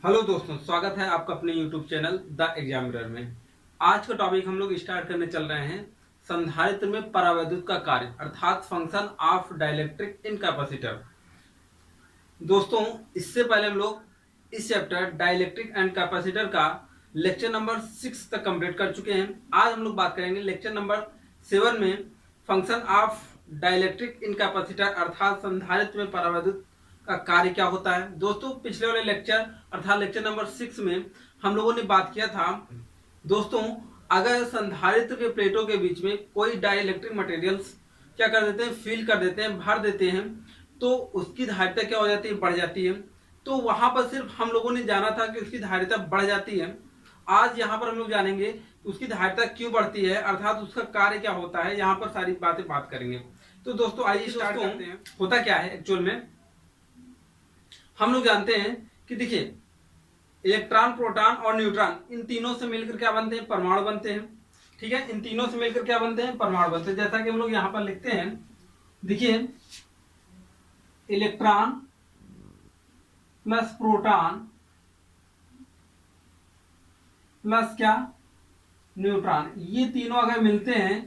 Hello दोस्तों, स्वागत है आपका अपने YouTube चैनल द एग्जामिनर में। आज का टॉपिक हम लोग स्टार्ट करने चल रहे हैं संधारित्र में परावैद्युत का कार्य अर्थात फंक्शन ऑफ डाइलेक्ट्रिक इनकैपेसिटर। दोस्तों, इससे पहले हम लोग इस चैप्टर डाइलेक्ट्रिक एंड कैपेसिटर का लेक्चर नंबर 6 तक कंप्लीट कर चुके हैं। आज हम लोग बात करेंगे लेक्चर नंबर 7 में फंक्शन ऑफ डाइलेक्ट्रिक इनकैपेसिटर अर्थात संधारित्र में परावैद्युत का कार्य क्या होता है। दोस्तों, पिछले वाले लेक्चर अर्थात लेक्चर नंबर 6 में हम लोगों ने बात किया था दोस्तों, अगर संधारित्र के प्लेटों के बीच में कोई डाइलेक्ट्रिक मटेरियल्स क्या कर देते हैं, फिल कर देते हैं, भर देते हैं, तो उसकी धारिता क्या हो जाती है, बढ़ जाती है। तो वहां पर सिर्फ हम लोगों ने जाना था कि उसकी धारिता बढ़ जाती है। आज यहाँ पर हम लोग जानेंगे उसकी धारिता क्यों बढ़ती है अर्थात उसका कार्य क्या होता है। यहाँ पर सारी बातें बात करेंगे। तो दोस्तों आइए स्टार्ट करते हैं। होता क्या है एक्चुअल में, हम लोग जानते हैं कि देखिए इलेक्ट्रॉन, प्रोटॉन और न्यूट्रॉन, इन तीनों से मिलकर क्या बनते हैं, परमाणु बनते हैं। ठीक है, इन तीनों से मिलकर क्या बनते हैं, परमाणु बनते हैं। जैसा कि हम लोग यहाँ पर लिखते हैं, देखिए इलेक्ट्रॉन प्लस प्रोटॉन प्लस क्या, न्यूट्रॉन, ये तीनों अगर मिलते हैं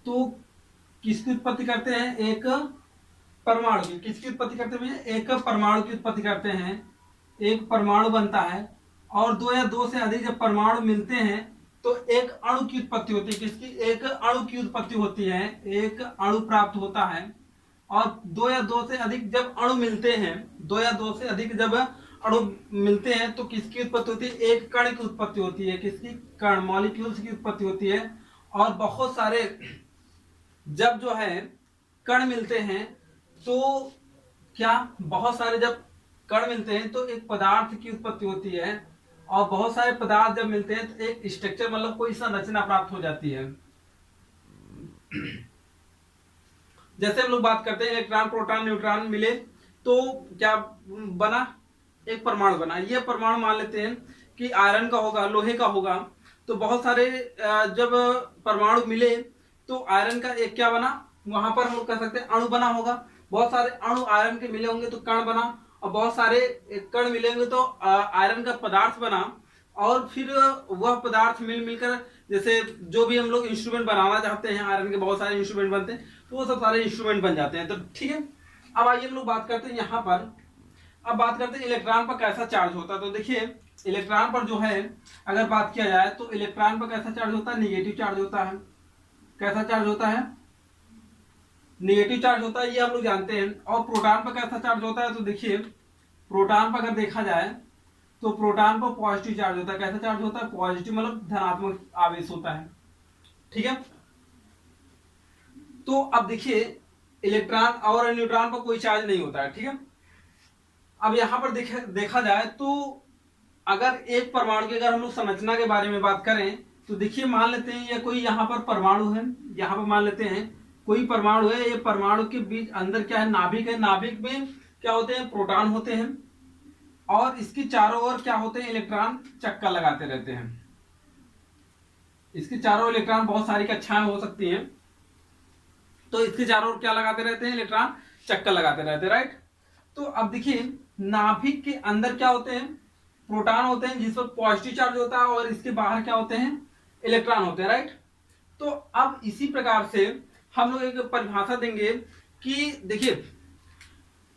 तो किसकी उत्पत्ति करते हैं, एक परमाणु की। किसकी उत्पत्ति करते हैं, एक परमाणु की उत्पत्ति करते हैं। एक परमाणु बनता है और दो या दो से अधिक जब परमाणु मिलते हैं तो एक अणु की उत्पत्ति होती है। किसकी, एक अणु की उत्पत्ति होती है, एक अणु प्राप्त होता है। और दो या दो से अधिक जब अणु मिलते हैं, दो या दो से अधिक जब अणु मिलते हैं तो किसकी उत्पत्ति होती है, एक कण की उत्पत्ति होती है। किसकी, कण, मॉलिक्यूल्स की उत्पत्ति होती है। और बहुत सारे जब जो है कण मिलते हैं तो क्या, बहुत सारे जब कण मिलते हैं तो एक पदार्थ की उत्पत्ति होती है। और बहुत सारे पदार्थ जब मिलते हैं तो एक स्ट्रक्चर, मतलब कोई संरचना प्राप्त हो जाती है। जैसे हम लोग बात करते हैं इलेक्ट्रॉन, प्रोटॉन, न्यूट्रॉन मिले तो क्या बना, एक परमाणु बना। ये परमाणु मान लेते हैं कि आयरन का होगा, लोहे का होगा। तो बहुत सारे जब परमाणु मिले तो आयरन का एक क्या बना, वहां पर हम लोग कह सकते हैं अणु बना होगा। बहुत सारे अणु आयरन के मिले होंगे तो कण बना। और बहुत सारे कण मिलेंगे तो आयरन का पदार्थ बना। और फिर वह पदार्थ मिलकर जैसे जो भी हम लोग इंस्ट्रूमेंट बनाना चाहते हैं, आयरन के बहुत सारे इंस्ट्रूमेंट बनते हैं, तो वो सब सारे इंस्ट्रूमेंट बन जाते हैं। तो ठीक है, अब आइए हम लोग बात करते हैं यहाँ पर। अब बात करते हैं इलेक्ट्रॉन पर कैसा चार्ज होता है। तो देखिए इलेक्ट्रॉन पर जो है अगर बात किया जाए तो इलेक्ट्रॉन पर कैसा चार्ज होता है, निगेटिव चार्ज होता है। कैसा चार्ज होता है, निगेटिव चार्ज होता है, ये हम लोग जानते हैं। और प्रोटॉन पर कैसा चार्ज होता है, तो देखिए प्रोटॉन पर अगर देखा जाए तो प्रोटॉन पर पॉजिटिव चार्ज होता है। कैसा चार्ज होता है, पॉजिटिव, मतलब धनात्मक आवेश होता है। ठीक है, तो अब देखिए इलेक्ट्रॉन और न्यूट्रॉन पर कोई चार्ज नहीं होता है। ठीक है, अब यहां पर देखा जाए तो अगर एक परमाणु की अगर हम लोग संरचना के बारे में बात करें तो देखिए मान लेते हैं ये कोई यहाँ पर परमाणु है। यहाँ पर मान लेते हैं कोई परमाणु है। ये परमाणु के बीच अंदर क्या है, नाभिक है। नाभिक में क्या होते हैं, प्रोटॉन होते हैं। और इसकी चारों ओर क्या होते हैं, इलेक्ट्रॉन चक्कर लगाते रहते हैं। इसके चारों इलेक्ट्रॉन, बहुत सारी कक्षाएं हो सकती हैं, तो इसके चारों ओर क्या लगाते रहते हैं, इलेक्ट्रॉन चक्कर लगाते रहते हैं। राइट, तो अब देखिए नाभिक के अंदर क्या होते हैं, प्रोटॉन होते हैं जिस पर पॉजिटिव चार्ज होता है। और इसके बाहर क्या होते हैं, इलेक्ट्रॉन होते हैं। राइट, तो अब इसी प्रकार से हम लोग एक परिभाषा देंगे कि देखिए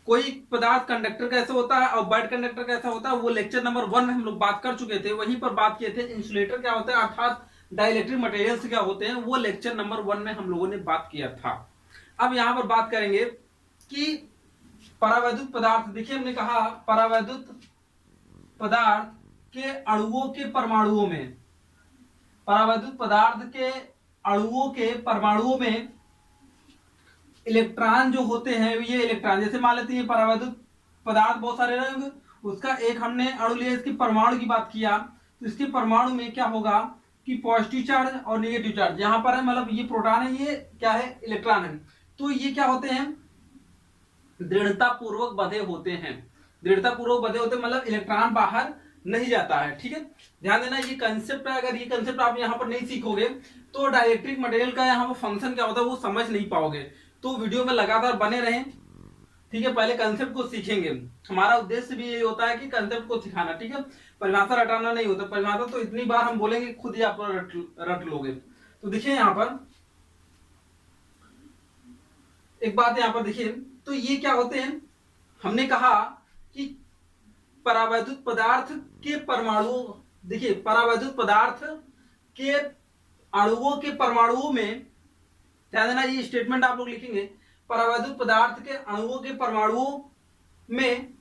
कोई पदार्थ कंडक्टर कैसे होता है और बैड कंडक्टर कैसा होता है, वो लेक्चर नंबर 1 में हम लोग बात कर चुके थे। वहीं पर बात किए थे इंसुलेटर क्या होता है अर्थात डाइलेक्ट्रिक मटेरियल्स क्या होते हैं, वो लेक्चर नंबर 1 में हम लोगों ने बात किया था। अब यहां पर बात करेंगे कि परावैद्युत पदार्थ। देखिए हमने कहा परावैद्युत पदार्थ के अणुओं के परमाणुओं में, परावैद्युत पदार्थ के अणुओं के परमाणुओं में इलेक्ट्रॉन जो होते हैं, ये इलेक्ट्रॉन जैसे मान लेते हैं परावैद्युत पदार्थ बहुत सारे रहेंगे, उसका एक हमने अणु लिया, इसकी परमाणु की बात किया तो इसके परमाणु में क्या होगा कि पॉजिटिव चार्ज और नेगेटिव चार्ज यहाँ पर है, मतलब ये प्रोटॉन है, ये क्या है, इलेक्ट्रॉन है। तो ये क्या होते हैं, दृढ़ता पूर्वक बंधे होते हैं। दृढ़ता पूर्वक बंधे होते हैं मतलब इलेक्ट्रॉन बाहर नहीं जाता है। ठीक है, ध्यान देना ये कंसेप्ट है। अगर ये कंसेप्ट आप यहाँ पर नहीं सीखोगे तो डाइलेक्ट्रिक मटेरियल का यहाँ पर फंक्शन क्या होता है वो समझ नहीं पाओगे। तो वीडियो में लगातार बने रहें ठीक है, पहले कंसेप्ट को सीखेंगे। हमारा उद्देश्य भी ये होता है कि कंसेप्ट को सिखाना, ठीक है, परिभाषा रटाना नहीं होता। परिभाषा तो इतनी बार हम बोलेंगे खुद ही आप रट लोगे। तो देखिए यहाँ पर एक बात यहाँ पर देखिए, तो ये क्या होते हैं, हमने कहा कि परावैद्युत पदार्थ के परमाणु, देखिए परावैद्युत पदार्थ के अणुओं के परमाणुओं में, ध्यान देना ये स्टेटमेंट आप लोग लिखेंगे, परावैद्युत पदार्थ के अणुओं के परमाणुओं में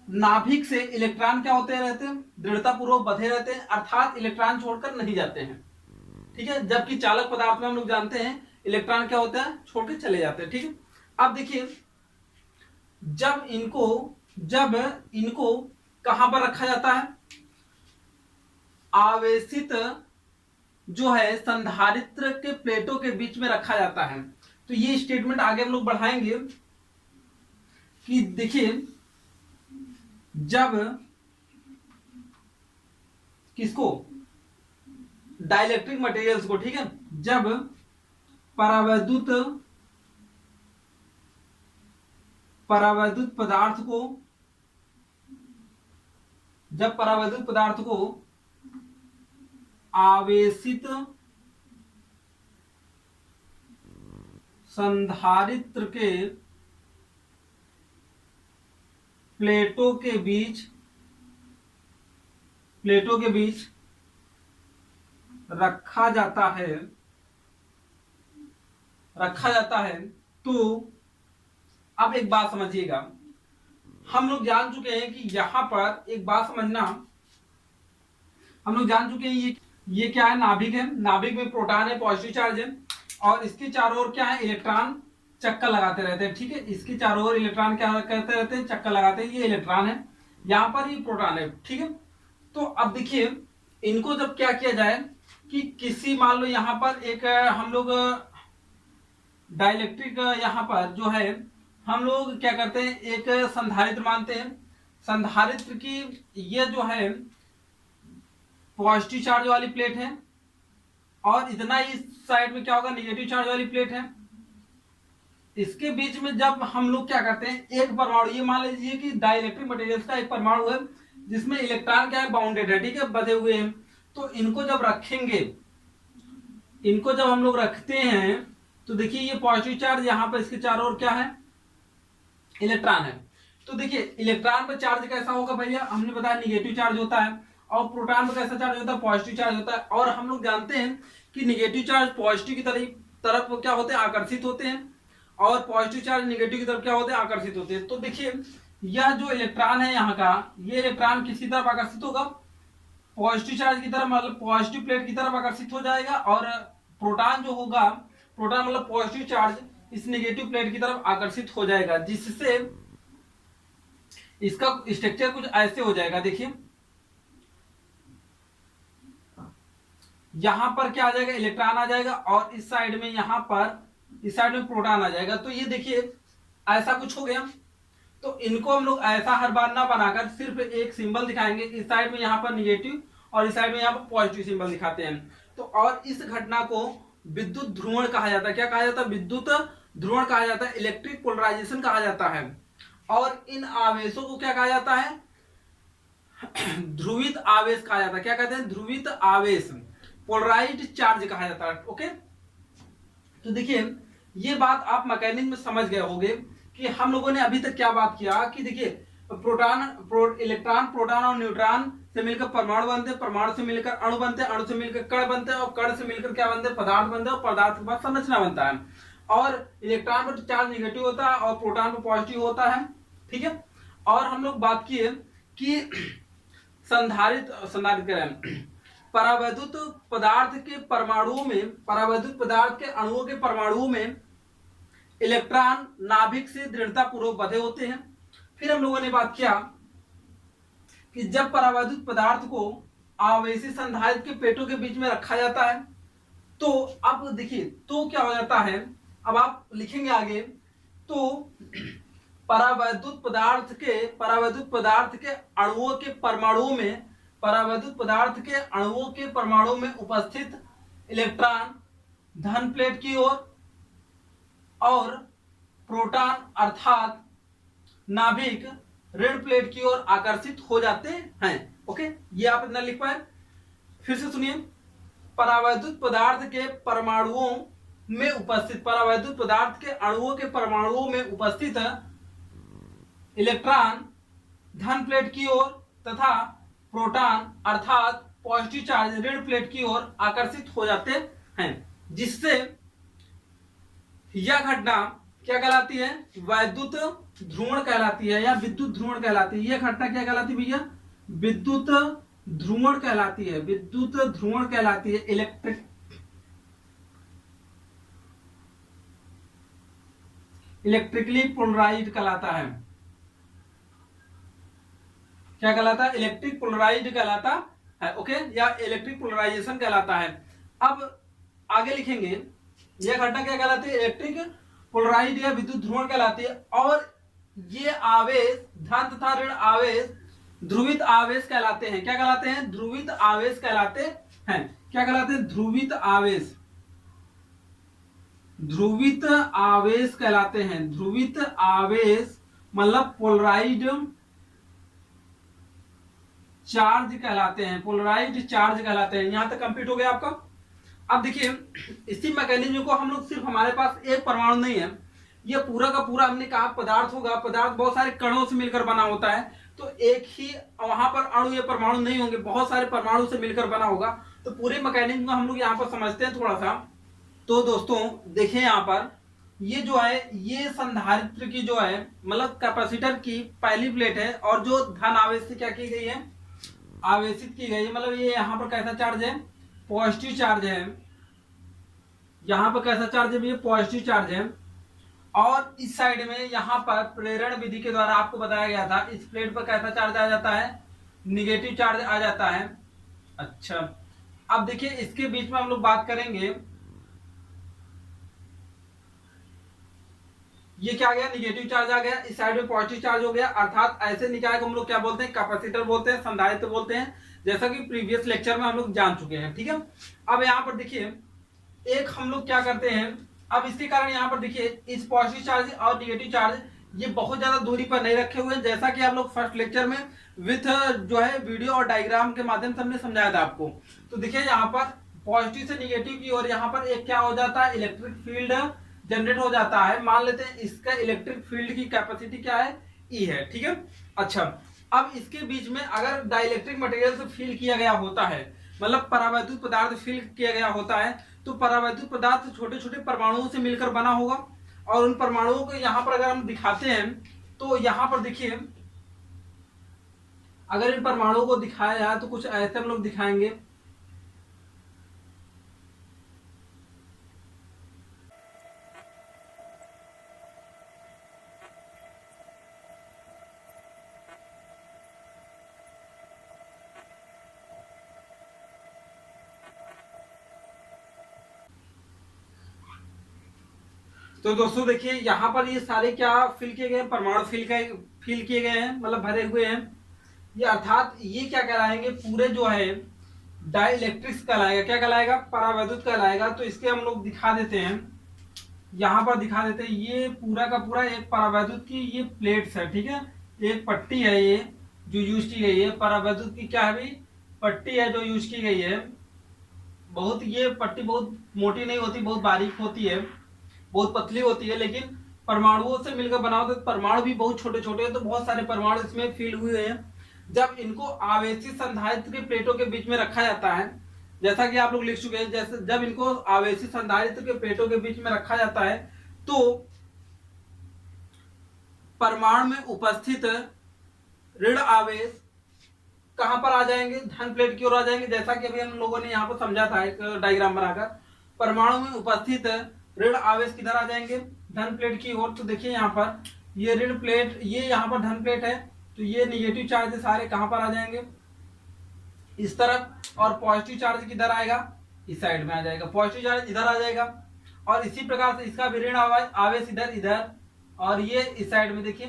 नाभिक से इलेक्ट्रॉन क्या होते रहते हैं, दृढ़ता पूर्वक बंधे रहते हैं, अर्थात इलेक्ट्रॉन छोड़कर नहीं जाते हैं, ठीक है। जबकि चालक पदार्थ में हम लोग जानते हैं इलेक्ट्रॉन क्या होता है, छोड़ के चले जाते हैं, ठीक है। अब देखिए जब इनको कहां पर रखा जाता है, आवेशित जो है संधारित्र के प्लेटों के बीच में रखा जाता है। तो ये स्टेटमेंट आगे हम लोग बढ़ाएंगे कि देखिए जब किसको, डाइलेक्ट्रिक मटेरियल्स को, ठीक है, जब परावैद्युत पदार्थ को, जब परावैद्युत पदार्थ को आवेशित संधारित्र के प्लेटों के बीच रखा जाता है, तो अब एक बात समझिएगा, हम लोग जान चुके हैं कि यहां पर एक बात समझना, हम लोग जान चुके हैं ये क्या है, नाभिक है, नाभिक में प्रोटॉन है, पॉजिटिव चार्ज है, और इसके चारों ओर क्या है, इलेक्ट्रॉन चक्कर लगाते रहते हैं, ठीक है। इसके चारों ओर इलेक्ट्रॉन क्या करते रहते हैं, चक्कर लगाते हैं, ये इलेक्ट्रॉन है, यहां पर ये प्रोटॉन है, ठीक है। तो अब देखिए इनको जब क्या किया जाए कि किसी, मान लो यहां पर एक हम लोग डाइलेक्ट्रिक, यहां पर जो है हम लोग क्या करते हैं, एक संधारित्र मानते हैं, संधारित्र की ये जो है पॉजिटिव चार्ज वाली प्लेट है, और इतना इस साइड में क्या होगा, निगेटिव चार्ज वाली प्लेट है। इसके बीच में जब हम लोग क्या करते हैं, एक परमाणु, ये मान लीजिए कि डाइलेक्ट्रिक मटेरियल्स का एक परमाणु है जिसमें इलेक्ट्रॉन क्या है, बाउंडेड है, ठीक है, बंधे हुए हैं। तो इनको जब रखेंगे, इनको जब हम लोग रखते हैं, तो देखिए ये पॉजिटिव चार्ज, यहां पर इसके चारों ओर क्या है, इलेक्ट्रॉन है। तो देखिए इलेक्ट्रॉन पर चार्ज कैसा होगा भैया, हमने बताया निगेटिव चार्ज होता है, और प्रोटॉन पर कैसा चार्ज होता है, पॉजिटिव चार्ज होता है। और हम लोग जानते हैं कि निगेटिव चार्ज पॉजिटिव की तरफ क्या होते हैं, आकर्षित होते हैं, और पॉजिटिव चार्ज निगेटिव की तरफ क्या होते हैं, आकर्षित होते हैं। तो देखिए यह जो इलेक्ट्रॉन है यहाँ का, ये इलेक्ट्रॉन किसी तरफ आकर्षित होगा, पॉजिटिव चार्ज की तरफ, मतलब पॉजिटिव प्लेट की तरफ आकर्षित हो जाएगा, और प्रोटॉन जो होगा, प्रोटॉन मतलब पॉजिटिव चार्ज, इस नेगेटिव प्लेट की तरफ आकर्षित हो जाएगा, जिससे इसका स्ट्रक्चर कुछ ऐसे हो जाएगा। देखिए यहां पर क्या आ जाएगा, इलेक्ट्रॉन आ जाएगा, और इस साइड में, यहां पर इस साइड में प्रोटॉन आ जाएगा। तो ये देखिए ऐसा कुछ हो गया। तो इनको हम लोग ऐसा हर बार ना बनाकर सिर्फ एक सिंबल दिखाएंगे, इस साइड में यहाँ पर निगेटिव और इस साइड में यहाँ पर पॉजिटिव सिंबल दिखाते हैं। तो और इस घटना को विद्युत ध्रुवण कहा जाता है। क्या कहा जाता है, विद्युत ध्रुवण कहा जाता है, इलेक्ट्रिक पोलराइजेशन कहा जाता है। और इन आवेशों को क्या कहा जाता है, ध्रुवित आवेश कहा जाता है। क्या कहते हैं, ध्रुवित आवेश, पोलराइज्ड चार्ज कहा जाता है। ओके, तो देखिए ये बात आप मैकेनिज्म में समझ गए होंगे कि हम लोगों ने अभी तक क्या बात किया कि देखिए इलेक्ट्रॉन, प्रोटॉन और न्यूट्रॉन से मिलकर परमाणु बनते हैं, परमाणु से मिलकर अणु बनते हैं, अणु से मिलकर कण बनते हैं, और कण से मिलकर क्या बनते हैं, पदार्थ बनते हैं, और पदार्थ के बाद संरचना बनता है। और इलेक्ट्रॉन पर चार्ज निगेटिव होता है और प्रोटॉन पर पॉजिटिव होता है, ठीक है। और हम लोग बात किए कि संधारित करें परावैद्युत पदार्थ के परमाणुओं में, परावैद्युत पदार्थ के अणुओं के परमाणुओं में इलेक्ट्रॉन नाभिक से दृढ़ता पूर्वक बंधे होते हैं। फिर हम लोगों ने बात किया कि जब परावैद्युत पदार्थ को आवेशी संधारित्र के प्लेटों के बीच में रखा जाता है, तो अब देखिए तो क्या हो जाता है, अब आप लिखेंगे आगे, तो परावैद्युत पदार्थ के अणुओं के परमाणुओं में, परावैद्युत पदार्थ के अणुओं के परमाणु में उपस्थित इलेक्ट्रॉन धन प्लेट की ओर और प्रोटॉन अर्थात नाभिक ऋण प्लेट की ओर आकर्षित हो जाते हैं। ओके, ये आप इतना लिख पाए। फिर से सुनिए, परावैद्युत पदार्थ के परमाणुओं में उपस्थित, परावैद्युत पदार्थ के अणुओं के परमाणुओं में उपस्थित इलेक्ट्रॉन धन प्लेट की ओर तथा प्रोटॉन अर्थात पॉजिटिव चार्ज ऋण प्लेट की ओर आकर्षित हो जाते हैं, जिससे यह घटना क्या कहलाती है? वैद्युत ध्रुवण कहलाती है या विद्युत ध्रुवण कहलाती है। यह घटना क्या कहलाती है भैया? विद्युत ध्रुवण कहलाती है, विद्युत ध्रुवण कहलाती है। इलेक्ट्रिकली पोलराइज्ड कहलाता है। क्या कहलाता है? इलेक्ट्रिक पोलराइज्ड कहलाता है। ओके, या इलेक्ट्रिक पोलराइजेशन कहलाता है। अब आगे लिखेंगे, यह घटना क्या कहलाती है? इलेक्ट्रिक पोलराइज्ड या विद्युत ध्रुवण कहलाती है। और ये आवेश धन तथा ऋण आवेश ध्रुवित आवेश कहलाते हैं। क्या कहलाते हैं? ध्रुवित आवेश कहलाते हैं। क्या कहलाते हैं? ध्रुवित आवेश, ध्रुवित आवेश कहलाते हैं। ध्रुवित आवेश मतलब पोलराइज्ड चार्ज कहलाते हैं, पोलराइज्ड चार्ज कहलाते हैं। यहां तक कंप्लीट हो गया आपका। अब देखिए, इसी मैकेनिज्म को हम लोग सिर्फ हमारे पास एक परमाणु नहीं है, ये पूरा का पूरा हमने कहा पदार्थ होगा, पदार्थ बहुत सारे कणों से मिलकर बना होता है। तो एक ही वहां पर अणु या परमाणु नहीं होंगे, बहुत सारे परमाणु से मिलकर बना होगा। तो पूरे मैकेनिज्म को हम लोग यहाँ पर समझते हैं थोड़ा सा। तो दोस्तों देखिए, यहाँ पर ये जो है, ये संधारित्र की जो है मतलब कैपेसिटर की पहली प्लेट है, और जो धन आवेश से क्या की गई है? आवेशित की गई है। मतलब ये यहाँ पर कैसा चार्ज है? पॉजिटिव चार्ज है। यहाँ पर कैसा चार्ज है? ये पॉजिटिव चार्ज है। और इस साइड में यहाँ पर प्रेरण विधि के द्वारा आपको बताया गया था, इस प्लेट पर कैसा चार्ज आ जाता है? निगेटिव चार्ज आ जाता है। अच्छा, अब देखिए इसके बीच में हम लोग बात करेंगे, ये क्या आ गया? निगेटिव चार्ज आ गया, इस साइड में पॉजिटिव चार्ज हो गया। अर्थात ऐसे निकाय को हम लोग क्या बोलते हैं? कैपेसिटर बोलते हैं, संधारित्र बोलते हैं, जैसा कि प्रीवियस लेक्चर में हम लोग जान चुके हैं। ठीक है, अब यहाँ पर देखिए, एक हम लोग क्या करते हैं, अब इसके कारण यहाँ पर देखिए, इस पॉजिटिव चार्ज और निगेटिव चार्ज ये बहुत ज्यादा दूरी पर नहीं रखे हुए हैं, जैसा कि आप लोग फर्स्ट लेक्चर में विथ जो है वीडियो और डायग्राम के माध्यम से हमने समझाया था आपको। तो देखिए यहाँ पर पॉजिटिव से निगेटिव की ओर यहाँ पर एक क्या हो जाता है? इलेक्ट्रिक फील्ड जनरेट हो जाता है। मान लेते हैं इसका इलेक्ट्रिक फील्ड की कैपेसिटी क्या है? ई है। ठीक है, अच्छा, अब इसके बीच में अगर डाइलेक्ट्रिक मटेरियल से फील किया गया होता है, मतलब परावैद्युत पदार्थ फील किया गया होता है, तो परावैद्युत पदार्थ छोटे छोटे परमाणुओं से मिलकर बना होगा। और उन परमाणुओं को यहाँ पर अगर हम दिखाते हैं, तो यहाँ पर देखिए, अगर इन परमाणुओं को दिखाया जाए तो कुछ ऐसे हम लोग दिखाएंगे। तो दोस्तों देखिए, यहाँ पर ये सारे क्या फिल किए गए? परमाणु फिल किए गए हैं, मतलब भरे हुए हैं। ये अर्थात ये क्या कहलाएंगे? पूरे जो है डाइलेक्ट्रिक्स कहलाएगा। क्या कहलाएगा? परावैद्युत कहलाएगा। तो इसके हम लोग दिखा देते हैं, यहाँ पर दिखा देते हैं। ये पूरा का पूरा एक परावैद्युत की ये प्लेट्स है। ठीक है, एक पट्टी है ये जो यूज की गई है। परावैद्युत की क्या है भाई? पट्टी है जो यूज की गई है। बहुत ये पट्टी बहुत मोटी नहीं होती, बहुत बारीक होती है, बहुत पतली होती है, लेकिन परमाणुओं से मिलकर बना होता है। परमाणु भी बहुत छोटे छोटे हैं, तो बहुत सारे परमाणु इसमें फील हुए हैं। जब इनको आवेशित संधारित्र के प्लेटों के बीच में रखा जाता है, जैसा कि आप लोग लिख चुके हैं, जैसे जब इनको आवेशित संधारित्र के प्लेटों के बीच में रखा जाता है, तो परमाणु में उपस्थित ऋण आवेश कहां पर आ जाएंगे? धन प्लेट की ओर आ जाएंगे, जैसा कि अभी हम लोगों ने यहाँ पर समझा था एक डायग्राम बनाकर। परमाणु में उपस्थित ऋण आवेश किधर आ जाएंगे? धन प्लेट की ओर। तो देखिए यहाँ पर ये ऋण प्लेट, ये यहाँ पर धन प्लेट है, तो ये निगेटिव चार्ज सारे कहां पर आ जाएंगे? इस तरफ। और पॉजिटिव चार्ज किधर आएगा? इस साइड में आ जाएगा। पॉजिटिव चार्ज इधर आ जाएगा, और इसी प्रकार से इसका भी ऋण आवेश इधर इधर, और ये इस साइड में देखिए।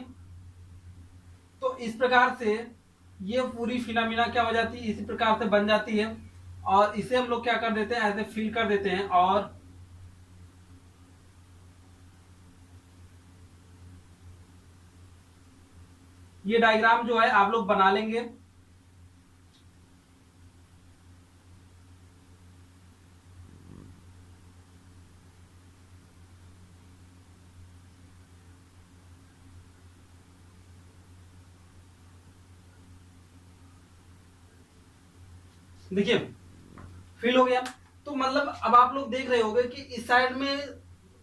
तो इस प्रकार से ये पूरी फिनोमिना क्या हो जाती है? इसी प्रकार से बन जाती है। और इसे हम लोग क्या कर देते हैं? ऐसे फील कर देते हैं। और ये डायग्राम जो है आप लोग बना लेंगे। देखिए फिल हो गया। तो मतलब अब आप लोग देख रहे होंगे कि इस साइड में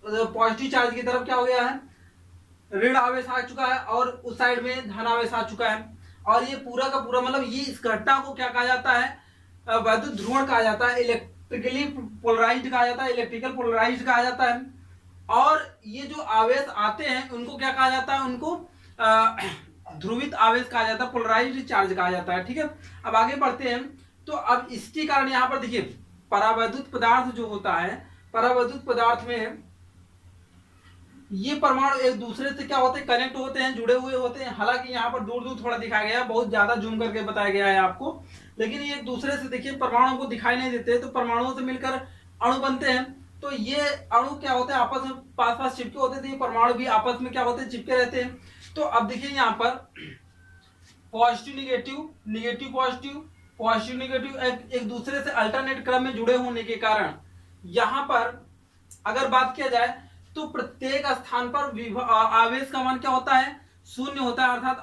पॉजिटिव चार्ज की तरफ क्या हो गया है, ऋण आवेश आ चुका है, और उस साइड में धन आवेश आ चुका है। और ये पूरा का पूरा मतलब ये इस घटना को क्या कहा जाता है, वैद्युत ध्रुवण कहा जाता है, इलेक्ट्रिकली पोलराइज्ड कहा जाता है, इलेक्ट्रिकल पोलराइज्ड कहा जाता है। और ये जो आवेश आते हैं उनको क्या कहा जाता है, उनको ध्रुवित आवेश कहा जाता है, पोलराइज्ड चार्ज कहा जाता है। ठीक है, अब आगे बढ़ते हैं। तो अब इसके कारण यहाँ पर देखिए परावैद्युत पदार्थ जो होता है, परावैद्युत पदार्थ में ये परमाणु एक दूसरे से क्या होते हैं, कनेक्ट होते हैं, जुड़े हुए होते हैं। हालांकि यहाँ पर दूर दूर थोड़ा दिखाया गया है, बहुत ज्यादा जूम करके बताया गया है आपको, लेकिन ये एक दूसरे से देखिए परमाणु को दिखाई नहीं देते, तो परमाणुओं से मिलकर अणु बनते हैं। तो ये अणु क्या होते हैं, आपस में पास पास चिपके होते थे, ये परमाणु भी आपस में क्या होते हैं, चिपके रहते हैं। तो अब देखिए यहाँ पर positive negative, negative positive, positive negative एक दूसरे से अल्टरनेट क्रम में जुड़े होने के कारण यहाँ पर अगर बात किया जाए तो प्रत्येक स्थान पर आवेश का मान क्या होता है, शून्य होता है। अर्थात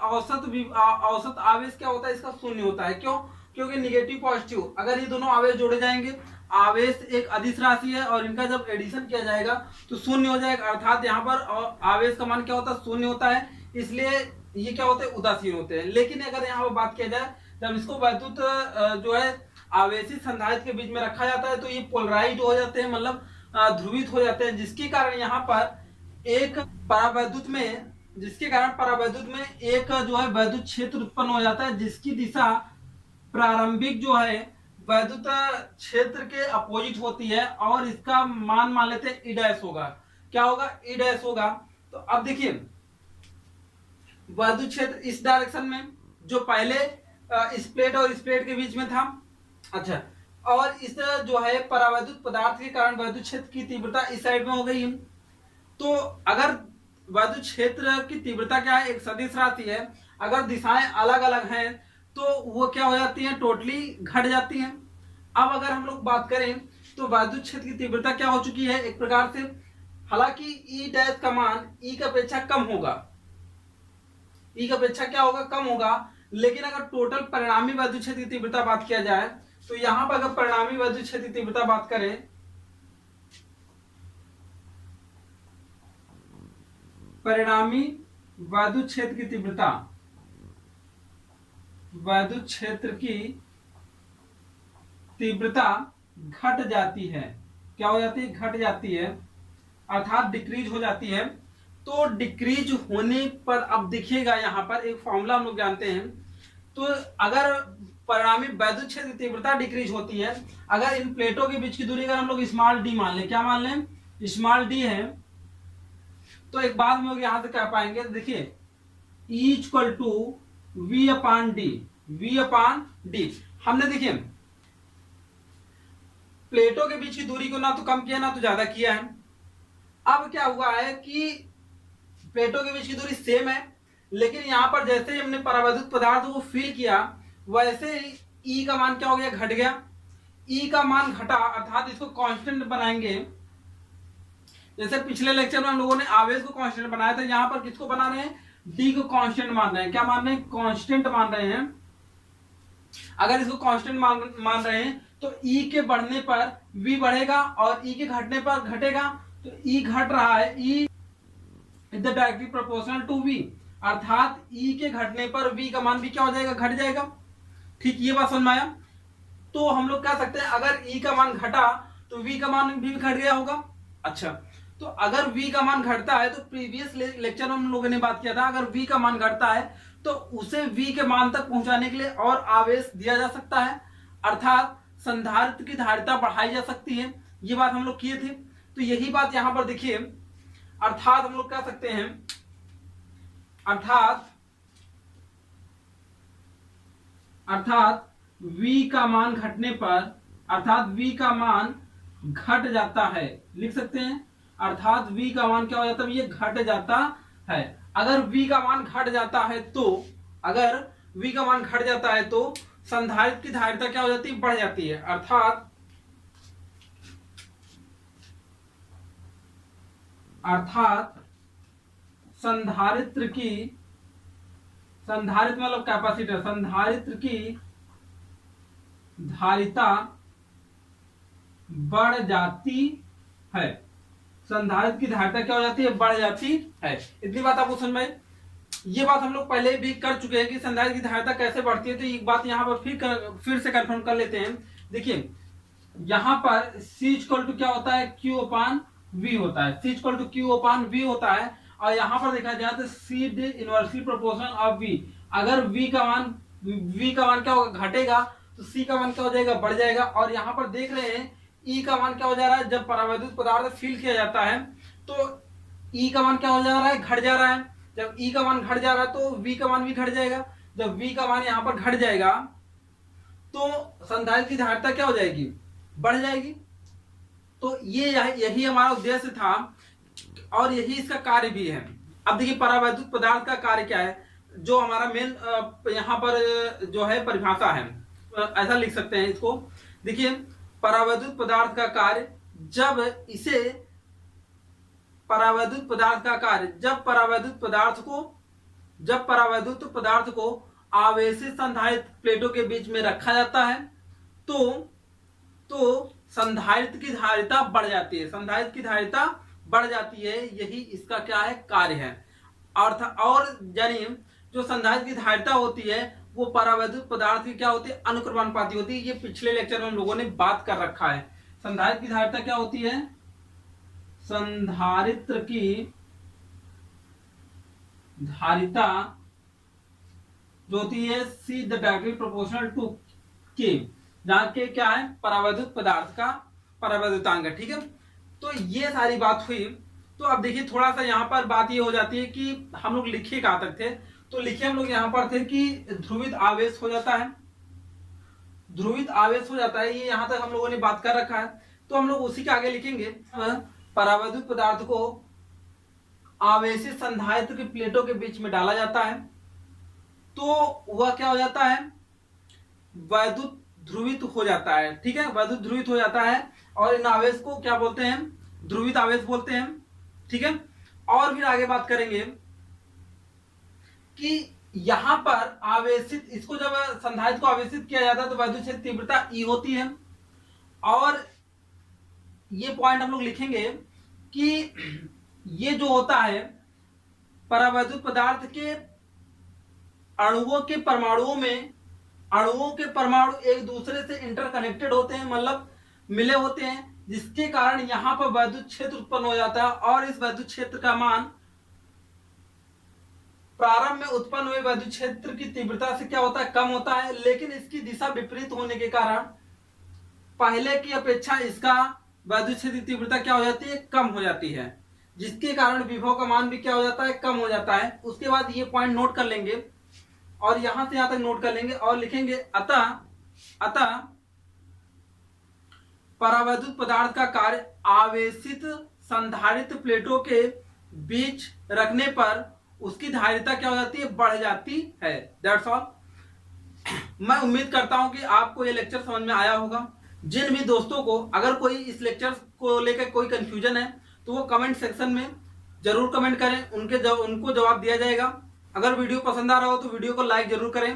औसत आवेश क्या होता है, इसका शून्य होता है। क्यों? क्योंकि निगेटिव पॉजिटिव अगर ये दोनों आवेश जोड़े जाएंगे, आवेश एक अदिश राशि है और इनका जब एडिशन किया जाएगा तो शून्य हो जाएगा। अर्थात यहाँ पर आवेश का मान क्या होता है, शून्य होता है, इसलिए ये क्या होते हैं, उदासीन होते हैं। लेकिन अगर यहाँ पर बात किया जाए जब इसको वैद्युत जो है आवेशित संधारित्र के बीच में रखा जाता है तो ये पोलराइज्ड हो जाते हैं, मतलब ध्रुवित हो जाते हैं, जिसके कारण यहाँ पर एक परावैद्युत में, जिसके कारण परावैद्युत में एक जो है वैद्युत क्षेत्र उत्पन्न हो जाता है, जिसकी दिशा प्रारंभिक जो है वैद्युत क्षेत्र के अपोजिट होती है, और इसका मान लेते हैं ई डैश होगा। क्या होगा, ई डैश होगा। तो अब देखिए वैद्युत क्षेत्र इस डायरेक्शन में जो पहले इस प्लेट और इस प्लेट के बीच में था। अच्छा, और इस जो है परावैद्युत पदार्थ के कारण वैद्युत क्षेत्र की तीव्रता इस साइड में हो गई है। तो अगर वैद्युत क्षेत्र की तीव्रता क्या है, एक सदिश राशि है, अगर दिशाएं अलग अलग हैं तो वो क्या हो जाती है, टोटली घट जाती हैं। अब अगर हम लोग बात करें तो वैद्युत क्षेत्र की तीव्रता क्या हो चुकी है एक प्रकार से, हालांकि ई डैश का मान ई की अपेक्षा कम होगा, ई की अपेक्षा क्या होगा, कम होगा। लेकिन अगर टोटल परिणामी वैद्युत क्षेत्र की तीव्रता बात किया जाए तो यहां पर अगर परिणामी वैद्युत क्षेत्र की तीव्रता बात करें, परिणामी वैद्युत क्षेत्र की तीव्रता, वैद्युत क्षेत्र की तीव्रता घट जाती है। क्या हो जाती है, घट जाती है, अर्थात डिक्रीज हो जाती है। तो डिक्रीज होने पर अब देखिएगा यहाँ पर एक फॉर्मूला हम लोग जानते हैं। तो अगर परिणामी वैद्युत क्षेत्र की तीव्रता डिक्रीज होती है, अगर इन प्लेटों के बीच की दूरी अगर हम लोग स्मॉल डी मान लें, क्या मान लें, स्मॉल डी है, तो एक बात हम लोग यहां से कह पाएंगे, देखिए E equal to V upon D, V upon D. हमने देखिए प्लेटों के बीच की दूरी को ना तो कम किया ना तो ज्यादा किया है। अब क्या हुआ है कि प्लेटों के बीच की दूरी सेम है, लेकिन यहां पर जैसे ही हमने परावैद्युत पदार्थ को फिल किया वैसे ही ई का मान क्या हो गया, घट गया। ई का मान घटा, अर्थात इसको कांस्टेंट बनाएंगे। जैसे पिछले लेक्चर में हम लोगों ने आवेश को कांस्टेंट बनाया था, यहां पर किसको बना रहे हैं, डी को कांस्टेंट मान रहे हैं। क्या मान रहे हैं, कांस्टेंट मान रहे हैं। अगर इसको कांस्टेंट मान रहे हैं तो ई के बढ़ने पर वी बढ़ेगा और ई के घटने पर घटेगा। तो ई घट रहा है, E is the directly proportional to V, अर्थात ई के घटने पर वी का मान भी क्या हो जाएगा, घट जाएगा। ठीक, ये बात समझ में आया। तो हम लोग कह सकते हैं अगर ई का मान घटा तो वी का मान भी घट गया होगा। अच्छा, तो अगर v का मान घटता है, तो प्रीवियस लेक्चर में हम लोगों ने बात किया था, अगर v का मान घटता है तो उसे v के मान तक पहुंचाने के लिए और आवेश दिया जा सकता है, अर्थात संधारित्र की धारिता बढ़ाई जा सकती है। ये बात हम लोग किए थे। तो यही बात यहां पर देखिए, अर्थात हम लोग कह सकते हैं, अर्थात v का मान घटने पर, अर्थात v का मान घट जाता है, लिख सकते हैं, अर्थात v का मान क्या हो जाता है, ये घट जाता है। अगर v का मान घट जाता है तो अगर V का मान घट जाता है तो संधारित्र की धारिता क्या हो जाती है, बढ़ जाती है। अर्थात संधारित्र मतलब कैपेसिटर, संधारित्र की धारिता बढ़ जाती है। संधारित्र की धारिता क्या हो जाती है, बढ़ जाती है। इतनी बात आपको समझ में। ये बात हम लोग पहले भी कर चुके हैं कि संधारित्र की धारिता कैसे बढ़ती है, तो एक बात यहाँ पर फिर से कंफर्म कर लेते हैं। देखिए यहाँ पर C इक्वल टू क्या होता है, Q अपान V होता है। C equal to Q upon V होता है। और यहाँ पर देखा जाए तो C inversely proportional of V। अगर V का मान क्या होगा, घटेगा, तो C का मान क्या हो जाएगा, बढ़ जाएगा। और यहाँ पर देख रहे हैं E का मान क्या हो जा रहा है, जब परावैद्युत पदार्थ फील किया जाता है तो E का मान क्या हो जा रहा है, घट जा रहा है। जब E का मान घट जा रहा है तो V का मान भी घट जाएगा। जब V का मान यहाँ पर घट जाएगा तो संधारित्र की धारिता क्या हो जाएगी, बढ़ जाएगी। तो यही हमारा उद्देश्य था और यही इसका कार्य भी है। अब देखिए परावैद्युत पदार्थ का कार्य क्या है, जो हमारा मेन यहाँ पर जो है परिभाषा है, ऐसा लिख सकते हैं इसको। देखिए परावैद्युत पदार्थ का कार्य, जब परावैद्युत पदार्थ को आवेशित संधारित्र प्लेटों के बीच में रखा जाता है तो संधारित्र की धारिता बढ़ जाती है। संधारित्र की धारिता बढ़ जाती है, यही इसका क्या है, कार्य है। और यानी जो संधारित्र की धारिता होती है वो परावैद्युत पदार्थ की क्या होती है, अनुक्रमानुपाती होती है। ये पिछले लेक्चर में हम लोगों ने बात कर रखा है। संधारित्र की धारिता क्या होती है, संधारित्र की धारिता जो होती है C directly proportional to K, जहां के क्या है, परावैद्युत पदार्थ का परावैद्युतांक है। ठीक है, तो ये सारी बात हुई। तो अब देखिए थोड़ा सा यहाँ पर बात ये हो जाती है कि हम लोग लिखे कहाँ तक थे, तो लिखे हम लोग यहाँ पर थे कि ध्रुवित आवेश हो जाता है, ये यहाँ तक हम लोगों ने बात कर रखा है। तो हम लोग उसी के आगे लिखेंगे, परावैद्युत पदार्थ को आवेशित संधारित्र की प्लेटों के बीच में डाला जाता है तो वह क्या हो जाता है, वैद्युत ध्रुवित हो जाता है। ठीक है, वैद्युत ध्रुवित हो जाता है और इन आवेश को क्या बोलते हैं, ध्रुवित आवेश बोलते हैं। ठीक है, और फिर आगे बात करेंगे कि यहां पर आवेशित, इसको जब संधारित्र को आवेशित किया जाता है तो वैद्युत क्षेत्र तीव्रता E होती है। और ये पॉइंट हम लोग लिखेंगे कि ये जो होता है परावैद्युत पदार्थ के अणुओं के परमाणु एक दूसरे से इंटरकनेक्टेड होते हैं, मतलब मिले होते हैं, जिसके कारण यहां पर वैद्युत क्षेत्र उत्पन्न हो जाता है। और इस वैद्युत क्षेत्र का मान प्रारंभ में उत्पन्न हुए वैद्युत क्षेत्र की तीव्रता से क्या होता है, कम होता है। लेकिन इसकी दिशा विपरीत होने के कारण पहले की अपेक्षा इसका वैद्युत क्षेत्र की तीव्रता क्या हो जाती है, कम हो जाती है, जिसके कारण विभव का मान भी क्या हो जाता है, कम हो जाता है। उसके बाद ये पॉइंट नोट कर लेंगे और यहां से यहां तक नोट कर लेंगे और लिखेंगे अतः परावैद्युत पदार्थ का कार्य आवेशित संधारित्र प्लेटों के बीच रखने पर उसकी धारिता क्या हो जाती है, बढ़ जाती है। That's all. मैं उम्मीद करता हूं कि आपको ये लेक्चर समझ में आया होगा। जिन भी दोस्तों को अगर कोई इस लेक्चर को लेकर कोई कंफ्यूजन है तो वो कमेंट सेक्शन में जरूर कमेंट करें, उनको जवाब दिया जाएगा। अगर वीडियो पसंद आ रहा हो तो वीडियो को लाइक जरूर करें।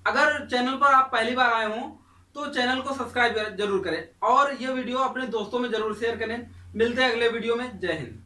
अगर चैनल पर आप पहली बार आए हो तो चैनल को सब्सक्राइब जरूर करें और ये वीडियो अपने दोस्तों में जरूर शेयर करें। मिलते हैं अगले वीडियो में। जय हिंद।